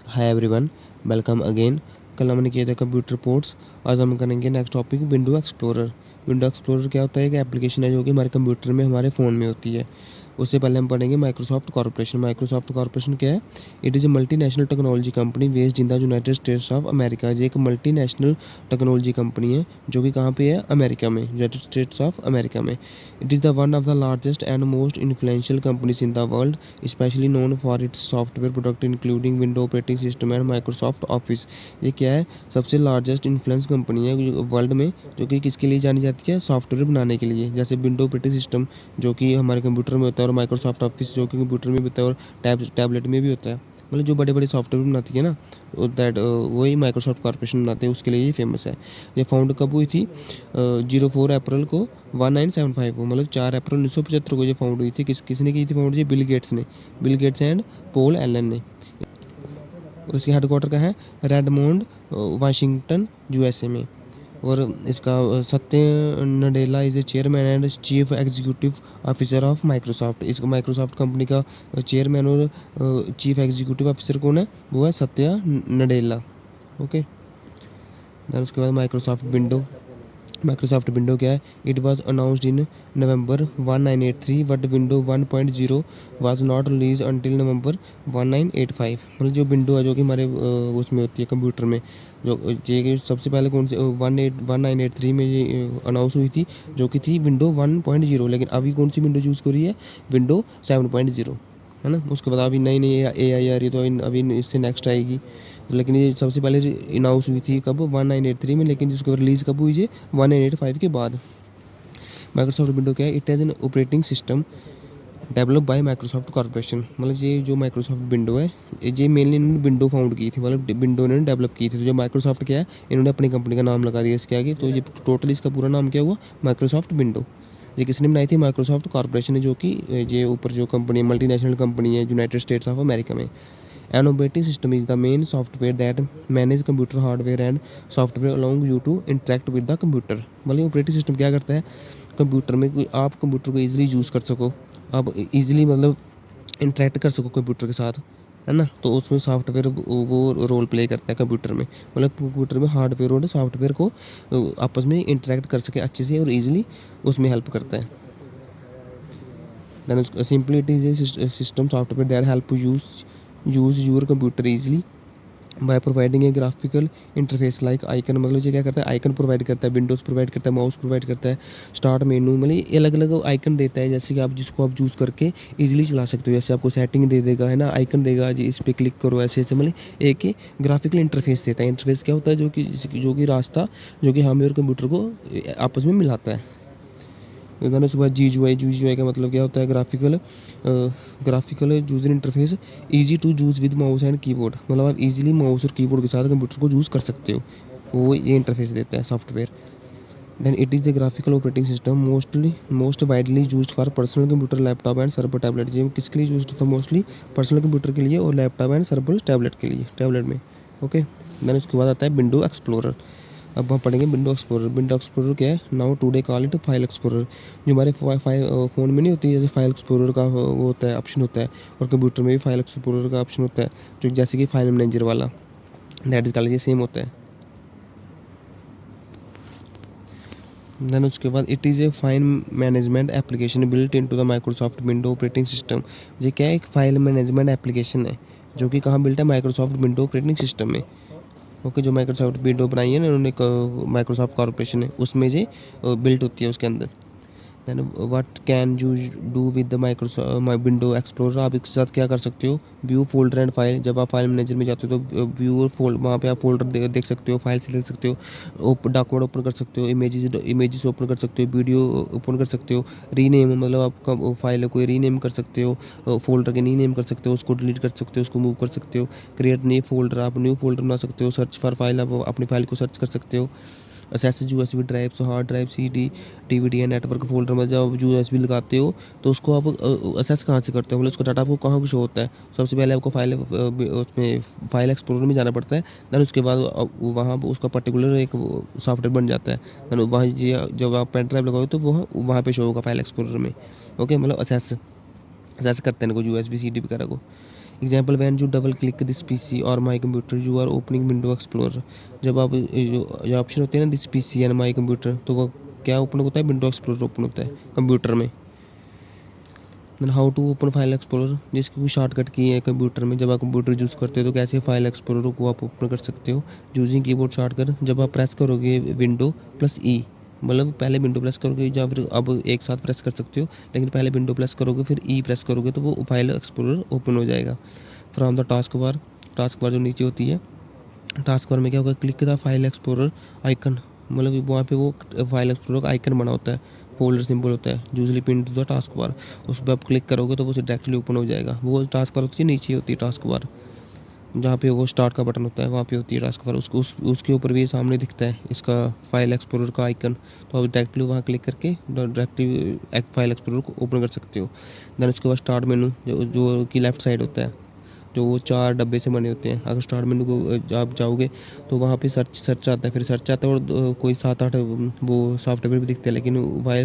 Hi everyone, welcome again. कल हमने किया था कंप्यूटर पोर्ट्स। आज हम करेंगे next topic window explorer. Window explorer क्या होता है? एक एप्लीकेशन है जो कि हमारे कंप्यूटर में हमारे फ़ोन में होती है। उससे पहले हम पढ़ेंगे माइक्रोसॉफ्ट कॉर्पोरेशन। माइक्रोसॉफ्ट कॉर्पोरेशन क्या है? It is A multinational technology company based in the United states of America. ये एक मल्टीनेशनल टेक्नोलॉजी कंपनी है जो कि कहाँ पे है? अमेरिका में, यूनाइटेड स्टेट्स ऑफ अमेरिका में। It is the one of the largest and most influential companies in the world, specially known for its software product including window operating system and Microsoft office. ये क्या है? सबसे largest influence company है world में, जो कि किसके लिए जानी जाती है? सॉफ्टवेयर बनाने के लिए। जैसे विंडो ऑपरेटिंग सिस्टम जो कि हमारे कंप्यूटर में होता है, और माइक्रोसॉफ्ट ऑफिस जो कि कंप्यूटर में भी होता है और टैबलेट में भी होता है। मतलब जो बड़े बड़े सॉफ्टवेयर बनाती है ना, दैट वही माइक्रोसॉफ्ट कॉर्पोरेशन बनाते हैं, उसके लिए ये फेमस है। ये फाउंड कब हुई थी? 04 अप्रैल को 1975 को, मतलब 4 अप्रैल 1975 को ये फाउंड हुई थी। किसने की थी फाउंड? ये बिल गेट्स ने, Bill Gates and Paul Allen ने। उसके हेडक्वार्टर का है रेडमोंड, वाशिंगटन, यूएसए में। और इसका सत्य Nadella is a chairman and chief executive officer of Microsoft. इसको माइक्रोसॉफ्ट कंपनी का चेयरमैन और चीफ एग्जीक्यूटिव ऑफिसर कौन है? वो है सत्या नडेला। ओके। देन उसके बाद माइक्रोसॉफ्ट विंडो क्या है? It was announced in November 1983, but window 1.0 was not release until November 1985। मतलब जो विंडो है जो कि हमारे उसमें होती है कंप्यूटर में, जो ये सबसे पहले कौन से 1983 में ये अनाउंस हुई थी, जो कि थी विंडो 1.0। लेकिन अभी कौन सी विंडो यूज़ करी है? विंडो 7.0, है ना। उसके बाद अभी नई नई ए आई आ रही है, तो अभी इससे नेक्स्ट आएगी। लेकिन ये सबसे पहले अनाउंस हुई थी कब? 1983 में। लेकिन इसको रिलीज़ कब हुई? ये 1985 के बाद। माइक्रोसॉफ्ट विंडो क्या है? It as an operating system develop by Microsoft corporation. मतलब ये जो माइक्रोसॉफ्ट विंडो है, ये मेनली इन्होंने विंडो फाउंड की थी, मतलब विंडो इन्होंने डेवलप की थी। तो जो माइक्रोसॉफ्ट क्या है, इन्होंने अपनी कंपनी का नाम लगा दिया इसके आगे। तो ये टोटल इसका पूरा नाम क्या हुआ? Microsoft window. ये किसने बनाई थी? माइक्रोसॉफ्ट कॉर्पोरेशन है, जो कि ये ऊपर जो कंपनी है, मल्टीनेशनल कंपनी है यूनाइटेड स्टेट्स ऑफ अमेरिका में। An operating system is the main software that manage computer hardware and software allow you to interact with the computer। मतलब ऑपरेटिंग सिस्टम क्या करता है? कंप्यूटर में कोई आप कंप्यूटर को ईजिली यूज़ कर सको, आप ईजिली मतलब इंटरेक्ट कर सको कंप्यूटर के साथ, है ना। तो उसमें सॉफ्टवेयर वो रोल प्ले करता है कंप्यूटर में। मतलब कंप्यूटर में हार्डवेयर और सॉफ्टवेयर को आपस में इंटरेक्ट कर सके अच्छे से और ईजिली, उसमें हेल्प करता है। Then simply it is a system software that help you use your computer easily by providing a graphical interface like icon। मतलब ये क्या करता है? आइकन प्रोवाइड करता है, विंडोज़ प्रोवाइड करता है, माउस प्रोवाइड करता है, स्टार्ट मेनू, मतलब ये अलग अलग आइकन देता है, जैसे कि आप जिसको आप यूज़ करके इजीली चला सकते हो। जैसे आपको सेटिंग दे देगा, है ना, आइकन देगा जी, इस पे क्लिक करो, ऐसे ऐसे। मतलब एक ग्राफिकल इंटरफेस देता है। इंटरफेस क्या होता है? जो कि रास्ता जो कि हमें और कंप्यूटर को आपस में मिलाता है। मैंने उसके बाद जी यू आई का मतलब क्या होता है? Graphical user interface easy to use with mouse and keyboard. मतलब आप इजीली माउस और कीबोर्ड के साथ कंप्यूटर को यूज़ कर सकते हो, वो ये इंटरफेस देता है software. Then it is a graphical operating system most widely used for personal computer, laptop and server tablet. ये किसके लिए यूज होता है? मोस्टली पर्सनल कंप्यूटर के लिए और लैपटॉप एंड सर्वर टैबलेट के लिए, टैबलेट में। ओके। देन उसके बाद आता है विंडो एक्सप्लोरर। अब हम पढ़ेंगे विंडो एक्सप्लोरर। विंडो एक्सप्लोरर क्या है? Now today call it file explorer. जो हमारे फ़ोन में नहीं होती, जैसे फाइल एक्सप्लोरर का वो होता है, ऑप्शन होता है, और कंप्यूटर में भी फाइल एक्सप्लोरर का ऑप्शन होता है, जो जैसे कि फाइल मैनेजर वाला, दैट इज कॉल्ड, ये सेम होता है। देन उसके बाद it is A file management application built into the Microsoft window operating system. ये क्या है? एक फाइल मैनेजमेंट एप्लीकेशन है जो कि कहाँ बिल्ट है? माइक्रोसॉफ्ट विंडो ऑपरेटिंग सिस्टम में। ओके। जो माइक्रोसॉफ्ट विंडो बनाई है ना उन्होंने, माइक्रोसॉफ्ट कॉर्पोरेशन है, उसमें ये बिल्ट होती है उसके अंदर। Then what can you do with the Microsoft window explorer? आप इसके साथ क्या कर सकते हो? View folder and file. जब आप फाइल मैनेजर में जाते हो तो व्यू और फोल्ड, वहाँ पे आप फोल्डर देख सकते हो, फाइल से देख सकते हो, डॉक्यूमेंट ओपन कर सकते हो, इमेजेस ओपन कर सकते हो, वीडियो ओपन कर सकते हो, रीनेम, मतलब आपका फाइल है कोई, रीनेम कर सकते हो, फोल्डर के रीनेम कर सकते हो, उसको डिलीट कर सकते हो, उसको मूव कर सकते हो, क्रिएट न्यू फोल्डर, आप न्यू फोल्डर बना सकते हो, सर्च फॉर फाइल, आप अपनी फाइल को सर्च कर सकते हो। SS USB drives, hard drive, CD, DVD या नेटवर्क फोल्डर में जब यूएसबी लगाते हो तो उसको आप एसेस कहाँ से करते हो? मतलब उसका डाटा आपको कहाँ शो होता है? सबसे पहले आपको फाइल उसमें फाइल एक्सप्लोरर में जाना पड़ता है। देन उसके बाद वहाँ उसका पर्टिकुलर एक सॉफ्टवेयर बन जाता है। देन वहाँ जब आप पेन ड्राइव लगाओ तो वहाँ पे शो होगा फाइल एक्सप्लोरर में। ओके। मतलब असेस असेस करते हैं इनको, यूएसबी सीडी वगैरह को। Example when you double click this PC और my computer you are opening window explorer. जब आप जो ऑप्शन होते हैं ना this PC and my computer, तो वो क्या ओपन होता है, विंडो एक्सप्लोरर ओपन होता है कंप्यूटर में। Then how to open file explorer, जिसकी कोई शॉर्टकट की है कंप्यूटर में। जब आप कंप्यूटर यूज़ करते हो तो कैसे फाइल एक्सप्लोरर को आप ओपन कर सकते हो यूजिंग कीबोर्ड शॉर्टकट। जब आप प्रेस करोगे विंडो प्लस ई, मतलब पहले विंडो प्रेस करोगे या फिर अब एक साथ प्रेस कर सकते हो, लेकिन पहले विंडो प्रेस करोगे फिर ई प्रेस करोगे तो वो फाइल एक्सप्लोरर ओपन हो जाएगा। फ्रॉम द टास्क बार जो नीचे होती है, टास्क बार में क्या होगा, click the file explorer icon, मतलब वहाँ पे वो फाइल एक्सप्लोरर का आइकन बना होता है, फोल्डर सिंबल होता है usually pin to the task bar. उस पर आप क्लिक करोगे तो वो डायरेक्टली ओपन हो जाएगा। वो टास्क बार होती है नीचे होती है टास्क बार, जहाँ पे वो स्टार्ट का बटन होता है वहाँ पे होती है टास्क बार। उसके ऊपर भी सामने दिखता है इसका फाइल एक्सप्लोरर का आइकन, तो आप डायरेक्टली वहाँ क्लिक करके डायरेक्टली फाइल एक्सप्लोरर को ओपन कर सकते हो। देन उसके बाद स्टार्ट मेनू जो कि लेफ्ट साइड होता है, जो वो 4 डब्बे से बने होते हैं। अगर स्टार्ट मेनू को आप जाओगे तो वहाँ पे सर्च आता है, फिर सर्च आता है और कोई 7-8 वो सॉफ्टवेयर भी दिखते हैं। लेकिन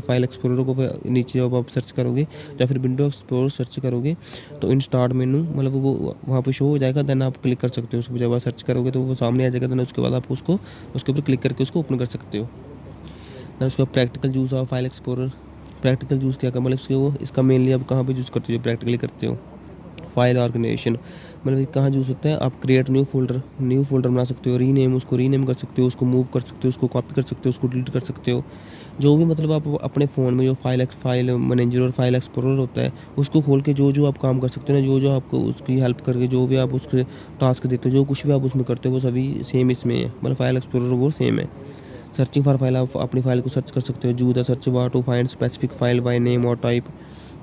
फाइल एक्सप्लोरर को नीचे जब आप सर्च करोगे या फिर विंडो एक्सप्लोरर सर्च करोगे तो इन स्टार्ट मेनू मतलब वो वहाँ पे शो हो जाएगा। देन आप क्लिक कर सकते हो उसको, जब आप सर्च करोगे तो वो सामने आ जाएगा। देन उसके बाद आप उसको उसके ऊपर क्लिक करके उसको ओपन कर सकते हो। देन उसका practical use of file explorer, practical use क्या कर, मतलब इसका मेनली आप कहाँ पे यूज़ करते हो, प्रैक्टिकली करते हो। फाइल ऑर्गेनाइजेशन, मतलब कहाँ यूज़ होता है, आप क्रिएट न्यू फोल्डर बना सकते हो, रीनेम कर सकते हो, उसको मूव कर सकते हो, उसको कॉपी कर सकते हो, उसको डिलीट कर सकते हो। जो भी मतलब आप अपने फ़ोन में जो फाइल मैनेजर और फाइल एक्सप्लोरर होता है उसको खोल के जो आप काम कर सकते हो ना, जो आपको उसकी हेल्प करके जो भी आप उसके टास्क देते हो, जो कुछ भी आप उसमें करते हो वो सभी सेम इसमें है। मतलब फाइल एक्सप्लोरर वो सेम है। सर्चिंग फॉर फाइल, आप अपनी फाइल को सर्च कर सकते हो। Use the search bar to find specific file by name और टाइप।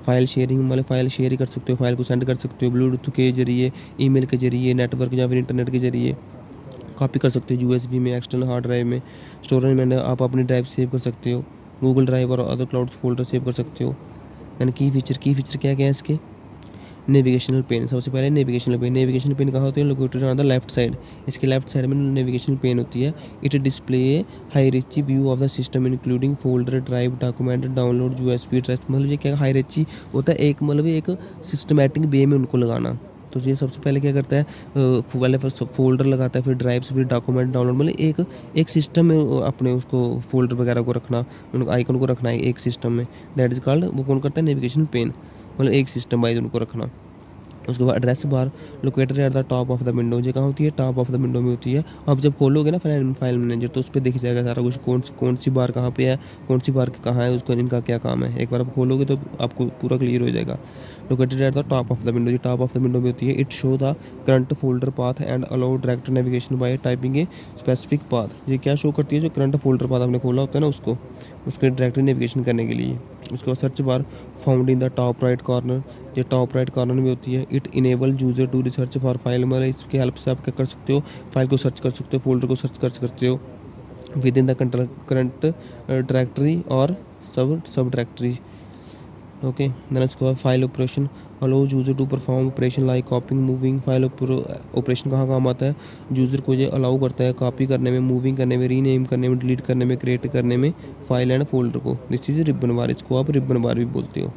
फाइल शेयरिंग, मतलब फाइल शेयर ही कर सकते हो, फाइल को सेंड कर सकते हो ब्लूटूथ के जरिए, ईमेल के जरिए, नेटवर्क या फिर इंटरनेट के जरिए। कॉपी कर सकते हो यूएसबी में, एक्सटर्नल हार्ड ड्राइव में। स्टोरेज में आप अपनी ड्राइव सेव कर सकते हो, गूगल ड्राइव और अदर क्लाउड फोल्डर सेव कर सकते हो। यानी की फीचर क्या क्या है इसके, नेविगेशनल पेन। सबसे पहले नेविगेशनल पेन कहाँ होती है, located on the left side. इसके लेफ्ट साइड में नेविगेशनल पेन होती है। It display hierarchy view of the system including folder, drive, document, download, USB drive. मतलब ये क्या हाई रिची होता है, एक मतलब एक सिस्टमेटिक वे में उनको लगाना। तो ये सबसे पहले क्या करता है, पहले फोल्डर लगाता है, फिर ड्राइव्स, फिर डॉक्यूमेंट डाउनलोड, मतलब एक सिस्टम में अपने उसको फोल्डर वगैरह को रखना, उन आइकन को रखना है एक सिस्टम में। दैट इज कॉल्ड, वो कौन करता है, नेविगेशन पेन, मतलब एक सिस्टम वाइज उनको रखना। उसके बाद address bar located at the top of the window, ये कहाँ होती है, टॉप ऑफ द विंडो में होती है। आप जब खोलोगे ना फाइल मैनेजर तो उस पर दिख जाएगा सारा कुछ, कौन सी बार कहाँ पे है, कौन सी बार कहाँ है, उसको इनका क्या काम है। एक बार आप खोलोगे तो आपको पूरा क्लियर हो जाएगा। Located at the top of the window, जो टॉप ऑफ द विंडो में होती है। It show the current folder path and allow direct navigation bye typing a specific path. ये क्या शो करती है, जो करंट फोल्डर पाथ आपने खोला होता है ना उसको, उसके डायरेक्टली नेविगेशन करने के लिए। उसके बाद search bar found in the top right corner, ये टॉप राइट कॉर्नर में होती है। It enable user to research for file, मतलब इसकी हेल्प से आप क्या कर सकते हो, फाइल को सर्च कर सकते हो, फोल्डर को सर्च कर सकते हो within the current directory और सब डायरेक्टरी। ओके, देन उसके बाद file operation allow user to perform operation like copying, moving. File operation कहाँ काम आता है, यूज़र को ये अलाउ करता है कॉपी करने में, मूविंग करने में, रीनेम करने में, डिलीट करने में, क्रिएट करने में फाइल एंड फोल्डर को। दिस इज रिबन बार, इसको आप रिबन बार भी बोलते हो।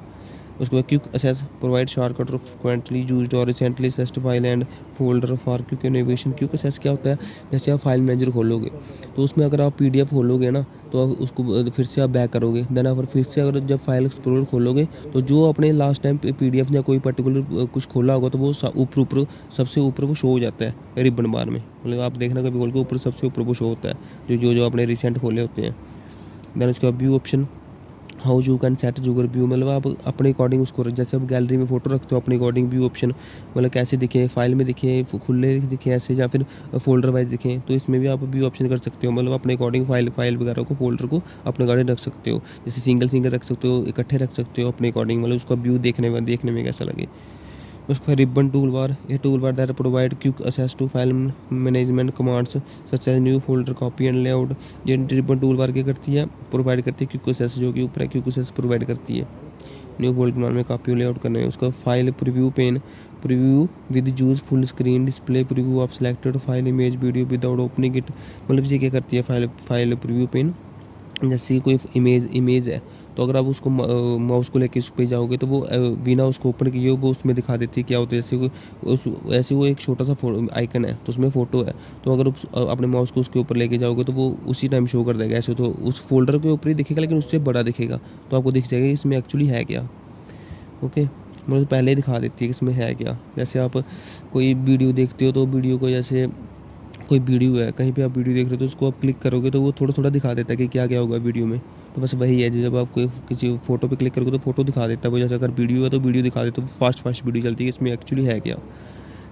उसके बाद quick access provide shortcut of frequently used और recently accessed file and folder for quick navigation. Quick access क्या होता है, जैसे आप फाइल मैनेजर खोलोगे तो उसमें अगर आप पीडीएफ खोलोगे ना तो आप उसको फिर से आप बैक करोगे, देन आप फिर से अगर जब फाइल एक्सप्लोरर खोलोगे तो जो अपने लास्ट टाइम पीडीएफ या कोई पर्टिकुलर कुछ खोला होगा तो वो ऊपर ऊपर सबसे ऊपर वो शो हो जाता है रिबन बार में। मतलब आप देखना कभी खोल के ऊपर सबसे ऊपर वो शो होता है जो आपने रिसेंट खोले होते हैं। देन उसके बाद view option, how you can set your view, मतलब आप अपने अकॉर्डिंग उसको, जैसे आप गैलरी में फोटो रखते हो अपने अकॉर्डिंग व्यू ऑप्शन, मतलब कैसे दिखे, फाइल में दिखे, खुले दिखे ऐसे, या फिर फोल्डर वाइज दिखे, तो इसमें भी आप व्यू ऑप्शन कर सकते हो। मतलब अपने अकॉर्डिंग फाइल वगैरह को, फोल्डर को अपने अकॉर्डिंग रख सकते हो। जैसे सिंगल रख सकते हो, इकट्ठे रख सकते हो अपने अकॉर्डिंग, मतलब उसका व्यू देखने में कैसा लगे। उसका ribbon tool bar, a tool bar that provide quick access to file management commands such as new folder copy and layout. ये रिबन टूल बार क्या करती है, प्रोवाइड करती है क्विक एक्सेस, जो कि ऊपर है क्विक एक्सेस प्रोवाइड करती है न्यू फोल्डर बनाने में, कॉपी और लेआउट करने में। उसका file preview pane, preview with use full screen display preview of selected file image video without opening it. मतलब ये क्या करती है फाइल प्रीव्यू पेन, जैसे कोई इमेज है, तो अगर आप उसको माउस को लेके उस पे जाओगे तो वो बिना उसको ओपन किए वो उसमें दिखा देती है क्या होता है। जैसे कोई उस ऐसे वो एक छोटा सा आइकन है तो उसमें फ़ोटो है, तो अगर अपने माउस को उसके ऊपर लेके जाओगे तो वो उसी टाइम शो कर देगा। ऐसे तो उस फ़ोल्डर के ऊपर ही दिखेगा लेकिन उससे बड़ा दिखेगा, तो आपको दिख जाएगा कि इसमें एक्चुअली है क्या। ओके, मतलब पहले ही दिखा देती है कि इसमें है क्या। जैसे आप कोई वीडियो देखते हो तो वीडियो को जैसे कोई वीडियो है, कहीं पे आप वीडियो देख रहे हो तो उसको आप क्लिक करोगे तो वो थोड़ा-थोड़ा दिखा देता है कि क्या-क्या होगा वीडियो में। तो बस वही है, जब आप कोई किसी फ़ोटो पे क्लिक करोगे तो फ़ोटो दिखा देता है वो। जैसे अगर वीडियो है तो वीडियो दिखा देता है, तो फ़ास्ट वीडियो चलती है कि इसमें एक्चुअली है क्या।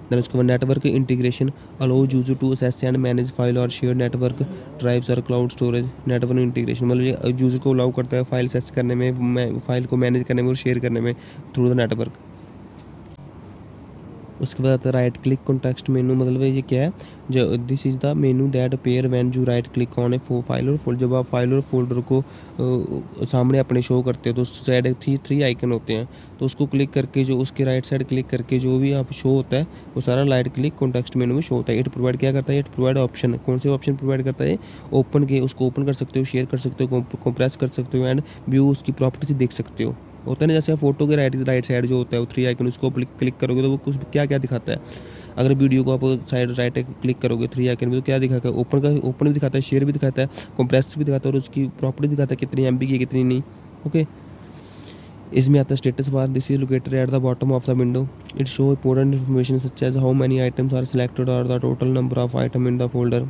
देन उसके बाद network integration allows user to access and manage file और शेयर नेटवर्क ड्राइव्स और क्लाउड स्टोरेज। नेटवर्क इंटीग्रेशन मतलब ये यूज़र को अलाउ करता है फाइल एक्सेस करने में, फाइल को मैनेज करने में और शेयर करने में थ्रू द नेटवर्क। उसके बाद आता है राइट क्लिक कॉन्टेक्स्ट मेनू, मतलब ये क्या है, जो this is the menu that appear when you right click on A file और फोल्डर। जब आप फाइल और फोल्डर को सामने अपने शो करते हो तो उस साइड थ्री आइकन होते हैं, तो उसको क्लिक करके जो उसके राइट साइड क्लिक करके जो भी आप शो होता है वो सारा राइट क्लिक कॉन्टेक्स्ट मेनू में शो होता है। इट प्रोवाइड क्या करता है, इट प्रोवाइड ऑप्शन, कौन से ऑप्शन प्रोवाइड करता है, ओपन के, उसको ओपन कर सकते हो, शेयर कर सकते हो, कंप्रेस कर सकते हो एंड व्यू उसकी प्रॉपर्टी देख सकते हो। होता है ना, जैसे फ़ोटो के राइट साइड जो होता है वो थ्री आइकन, उसको क्लिक करोगे तो वो कुछ क्या-क्या दिखाता है। अगर वीडियो को आप साइड राइट क्लिक करोगे थ्री आइकन में तो क्या दिखाएगा, ओपन भी दिखाता है, शेयर भी दिखाता है, कंप्रेस भी दिखाता है और उसकी प्रॉपर्टी दिखाता है कितनी एमबी की है कितनी नहीं। ओके, इसमें आता है status bar, this is located at the bottom of the window. It show important information such as how many items are selected और the total number of item in the folder.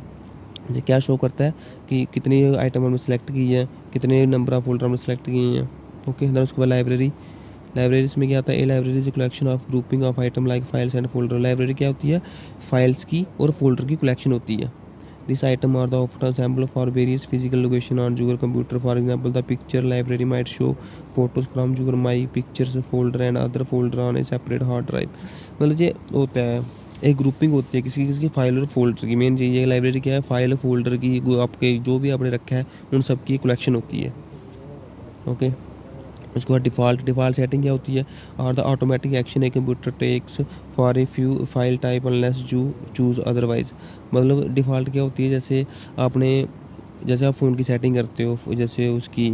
ये क्या show करता है कि कितनी item हमने select की है, कितने नंबर ऑफ फोल्डर हमने सेलेक्ट किए हैं। ओके, देन उसके बाद लाइब्रेरीज में क्या आता है, a library is collection of grouping of item like files and folder. Library क्या होती है, फाइल्स की और फोल्डर की कलेक्शन होती है। This item are the often assemble for various physical location on your computer. For example the picture library might show photos from your my pictures folder and other folder on a separate hard drive. मतलब ये होता है, एक grouping होती है किसी किसी की फाइल और फोल्डर की। मेन चीज़ ये लाइब्रेरी क्या है, फाइल फोल्डर की, आपके जो भी आपने रखा है उन सब की कलेक्शन होती है। ओके, उसके बाद डिफ़ॉल्ट सेटिंग क्या होती है, और the automatic action a computer takes for a few file type unless you choose otherwise. मतलब डिफ़ॉल्ट क्या होती है, जैसे आप फ़ोन की सेटिंग करते हो, जैसे उसकी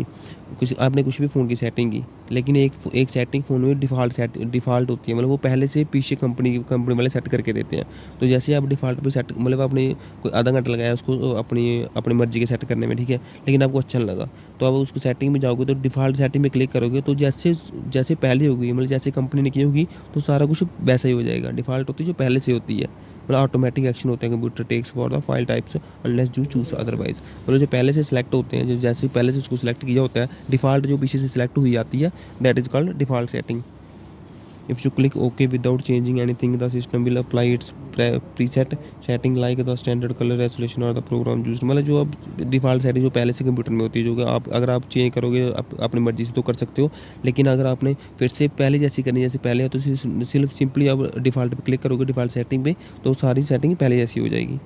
किसी आपने कुछ भी फ़ोन की सेटिंग की, लेकिन एक सेटिंग फ़ोन में डिफ़ॉल्ट होती है, मतलब वो पहले से पीछे कंपनी वाले सेट करके देते हैं। तो जैसे आप डिफ़ॉल्ट पे सेट, मतलब आपने कोई आधा घंटा लगाया उसको अपनी अपनी मर्ज़ी के सेट करने में, ठीक है, लेकिन आपको अच्छा नहीं लगा, तो आप उसको सेटिंग में जाओगे तो डिफ़ॉल्ट सेटिंग में क्लिक करोगे तो जैसे जैसे पहले होगी, मतलब जैसे कंपनी ने की होगी तो सारा कुछ वैसा ही हो जाएगा। डिफ़ॉल्ट होती है जो पहले से होती है, मतलब ऑटोमेटिक एक्शन होते हैं computer takes for the file types unless you choose otherwise. मतलब जो पहले से सिलेक्ट होते हैं, जो जैसे पहले से उसको सिलेक्ट किया होता है, डिफ़ॉल्ट जो पीछे से सिलेक्ट हुई आती है, that is called default setting. If you click OK without changing anything, the system will apply its preset setting like the standard color resolution or the program used। मतलब जो अब डिफ़ॉल्ट सेटिंग जो पहले से computer में होती है, जो कि आप अगर आप चेंज करोगे अपनी मर्ज़ी से तो कर सकते हो, लेकिन अगर आपने फिर से पहले जैसी करनी जैसे पहले है तो सिर्फ सिंपली आप डिफ़ॉल्ट पे क्लिक करोगे डिफ़ॉल्ट सेटिंग पे, तो सारी सेटिंग पहले जैसी हो जाएगी।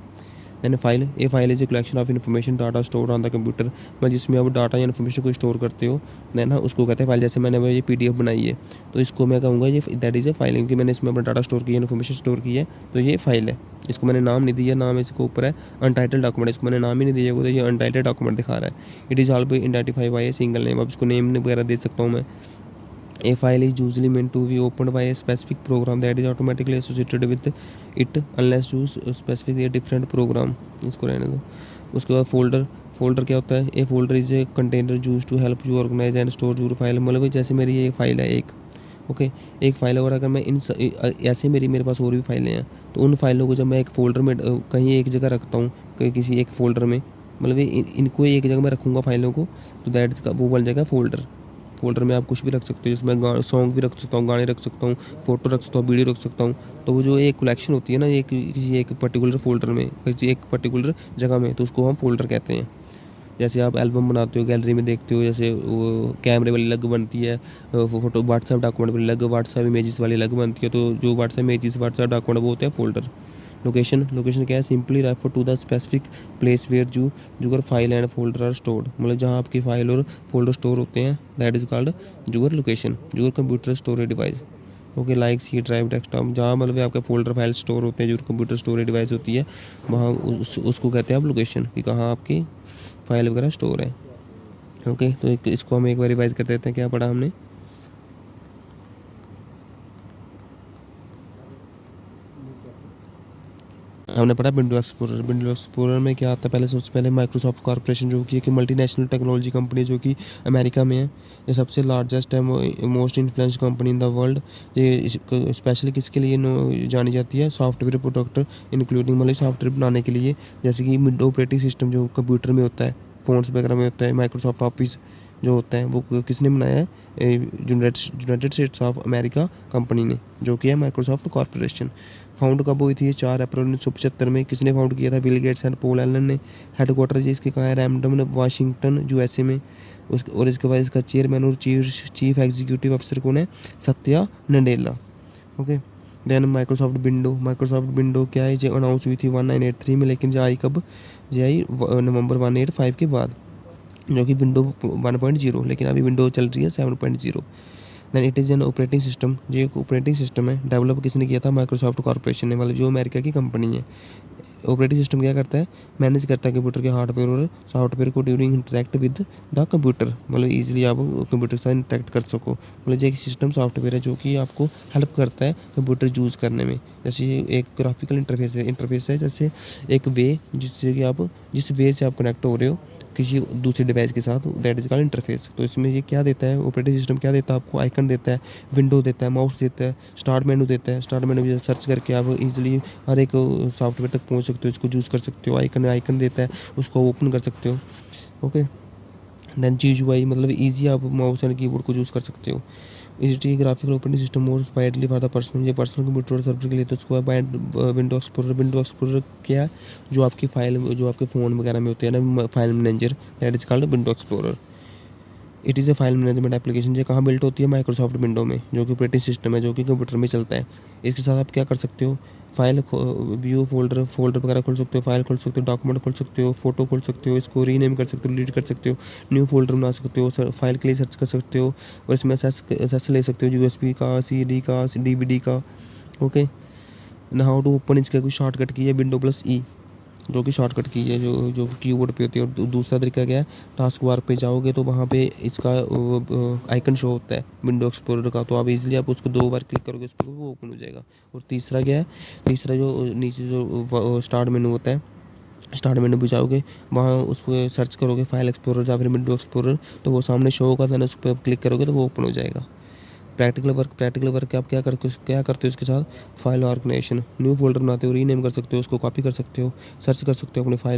And file is a collection of information data store on the computer. मतलब जिसमें आप डाटा या इन्फॉर्मेशन को स्टोर करते हो, देन ना उसको कहते हैं फाइल। जैसे मैंने ये पीडीएफ बनाई है तो इसको मैं कहूँगा ये दैट इज़ ए फाइल, क्योंकि मैंने इसमें अपना डाटा स्टोर किया, इन्फॉर्मेशन स्टोर की है, तो ये फाइल है। इसको मैंने नाम नहीं दिया, नाम इसके ऊपर है अनटाइटल डॉक्यूमेंट, इसको मैंने नाम ही नहीं दिया, वो तो ये अनटाइटल डॉक्यूमेंट दिखा रहा है। It is all B identify bye a single name. अब इसको नेम वगैरह दे सकता हूँ मैं। A file is usually meant to be opened by a specific program that is automatically associated with it unless you specify a different program। इसको रहने दो। उसके बाद फोल्डर क्या होता है, a folder is a container use to help you organise and store your file. मतलब जैसे मेरी ये फाइल है एक, ओके, एक फ़ाइल है और अगर मैं ऐसे मेरे पास और भी फाइलें हैं, तो उन फाइलों को जब मैं एक फ़ोल्डर में कहीं एक जगह रखता हूँ, कहीं किसी एक फ़ोल्डर में, मतलब इनको एक जगह मैं रखूँगा फाइलों को, तो दैट वो बन जाएगा फ़ोल्डर। फ़ोल्डर में आप कुछ भी रख सकते हो, जिसमें सॉन्ग भी रख सकता हूँ, गाने रख सकता हूँ, फ़ोटो रख सकता हूँ, वीडियो रख सकता हूँ। तो वो जो एक कलेक्शन होती है ना, एक किसी एक पर्टिकुलर फ़ोल्डर में, किसी एक पर्टिकुलर जगह में, तो उसको हम फ़ोल्डर कहते हैं। जैसे आप एल्बम बनाते हो, गैलरी में देखते हो, जैसे वो कैमरे वाली अलग बनती है, फ़ोटो व्हाट्सएप डॉक्यूमेंट वाली अलग, व्हाट्सएप इमेजेस वाली अलग बनती है, तो जो व्हाट्सएप इमेजेस व्हाट्सएप डॉक्यूमेंट वो होते हैं फ़ोल्डर। लोकेशन क्या है, simply refer to the specific place where your file and folder are stored. मतलब जहाँ आपकी फाइल और फोल्डर स्टोर होते हैं, that is called your location, your computer storage device. Okay, like C drive desktop, जहाँ मतलब आपके फोल्डर फाइल स्टोर होते हैं, जो कंप्यूटर स्टोरेज डिवाइस होती है, वहाँ उसको कहते हैं आप लोकेशन, कि कहाँ आपकी फाइल वगैरह स्टोर है। ओके, तो इसको हम एक बार रिवाइज कर देते हैं। क्या पढ़ा हमने? हमने पढ़ा विंडो एक्सप्लोरर। विंडो एक्सप्लोरर में क्या आता है? सबसे पहले माइक्रोसॉफ्ट कॉर्पोरेशन जो कि एक मल्टीनेशनल टेक्नोलॉजी कंपनी जो कि अमेरिका में है। ये सबसे लार्जेस्ट है, most influence company in the world. ये स्पेशली किसके लिए जानी जाती है? सॉफ्टवेयर प्रोडक्ट इंक्लूडिंग, मतलब सॉफ्टवेयर बनाने के लिए, जैसे कि विंडो ऑपरेटिंग सिस्टम जो कंप्यूटर में होता है, फ़ोन्स वगैरह में होता है। माइक्रोसॉफ्ट ऑफिस जो होता है वो किसने बनाया है? United states of America company ने, जो कि है माइक्रोसॉफ्ट कॉर्पोरेशन। फाउंड कब हुई थी? ये 4 अप्रैल 1975 में। किसने फाउंड किया था? Bill Gates and Paul Allen ने। हेडक्वार्टर जी इसके कहाँ है? रैमडम, वाशिंगटन, यूएसए में। और इसके बाद इसका चेयरमैन और चीफ एग्जीक्यूटिव ऑफिसर कौन है? Satya Nadella. Okay. Then Microsoft window क्या है? जो अनाउंस हुई थी 1983 में, लेकिन जो आई कब? जो आई नवंबर 185 के बाद, जो कि विंडो 1.0, लेकिन अभी विंडो चल रही है 7.0। Then it is an operating system. ये एक ऑपरेटिंग सिस्टम है। डेवलप किसने किया था? माइक्रोसॉफ्ट कॉर्पोरेशन ने, मतलब जो अमेरिका की कंपनी है। ऑपरेटिंग सिस्टम क्या करता है? मैनेज करता है कंप्यूटर के हार्डवेयर और सॉफ्टवेयर को during interact with the computer, मतलब इजीली आप कंप्यूटर के साथ इंटरेक्ट कर सको। मतलब एक सिस्टम सॉफ्टवेयर है जो कि आपको हेल्प करता है कंप्यूटर यूज़ करने में। जैसे ये एक ग्राफिकल इंटरफेस है, जैसे एक वे जिससे कि आप, जिस वे से आप कनेक्ट हो रहे हो किसी दूसरे डिवाइस के साथ, दैट इज़ कॉल्ड इंटरफेस। तो इसमें ये क्या देता है? ऑपरेटिंग सिस्टम क्या देता है आपको? आइकन देता है, विंडो देता है, माउस देता है, स्टार्ट मेनू देता है। स्टार्ट मेनू भी सर्च करके आप इजीली हर एक सॉफ्टवेयर तक पहुंच सकते हो, इसको यूज़ कर सकते हो। आइकन देता है, उसको ओपन कर सकते हो। ओके। देन GUI, मतलब ईजी आप माउस एंड कीबोर्ड को यूज़ कर सकते हो। HD graphical operating system more widely for the personal, ये पर्सनल कंप्यूटर और सर्वर के लिए। तो उसको बाद विंडो एक्सप्लोरर क्या है? जो आपकी फाइल, जो आपके फ़ोन वगैरह में होते हैं ना, file manager, that is called window explorer. It is A file management application. ये कहाँ बिल्ट होती है? माइक्रोसॉफ्ट विंडो में, जो कि ऑपरेटिंग सिस्टम है जो कि कंप्यूटर में चलता है। इसके साथ आप क्या कर सकते हो? फाइल व्यू, फोल्डर वगैरह खोल सकते हो, फाइल खोल सकते हो, डॉक्यूमेंट खोल सकते हो, फोटो खोल सकते हो, इसको रीनेम कर सकते हो, डिलीट कर सकते हो, न्यू फोल्डर बना सकते हो, फाइल के लिए सर्च कर सकते हो, और इसमें एक्सेस ले सकते हो USB का, CD का, DVD का। ओके। हाउ टू ओपन, इसका कोई शॉर्टकट की है Windows+E, जो कि शॉर्टकट की है, जो जो कीबोर्ड पे होती है। और दूसरा तरीका क्या है? टास्क बार पे जाओगे तो वहाँ पे इसका आइकन शो होता है विंडो एक्सप्लोरर का, तो आप इजीली आप उसको 2 बार क्लिक करोगे उस पर, वो ओपन हो जाएगा। और तीसरा क्या है? तीसरा जो नीचे जो स्टार्ट मेनू होता है, स्टार्ट मेनू पे जाओगे, वहाँ उस पर सर्च करोगे फाइल एक्सप्लोरर या फिर विंडो एक्सप्लोरर, तो वो सामने शो होगा। देन उस पर क्लिक करोगे तो वो ओपन हो जाएगा। प्रैक्टिकल वर्क आप क्या करते हो इसके साथ? फाइल ऑर्गेनाइजेशन, न्यू फोल्डर बनाते हो, रीनेम कर सकते हो, उसको कॉपी कर सकते हो, सर्च कर सकते हो अपने फाइल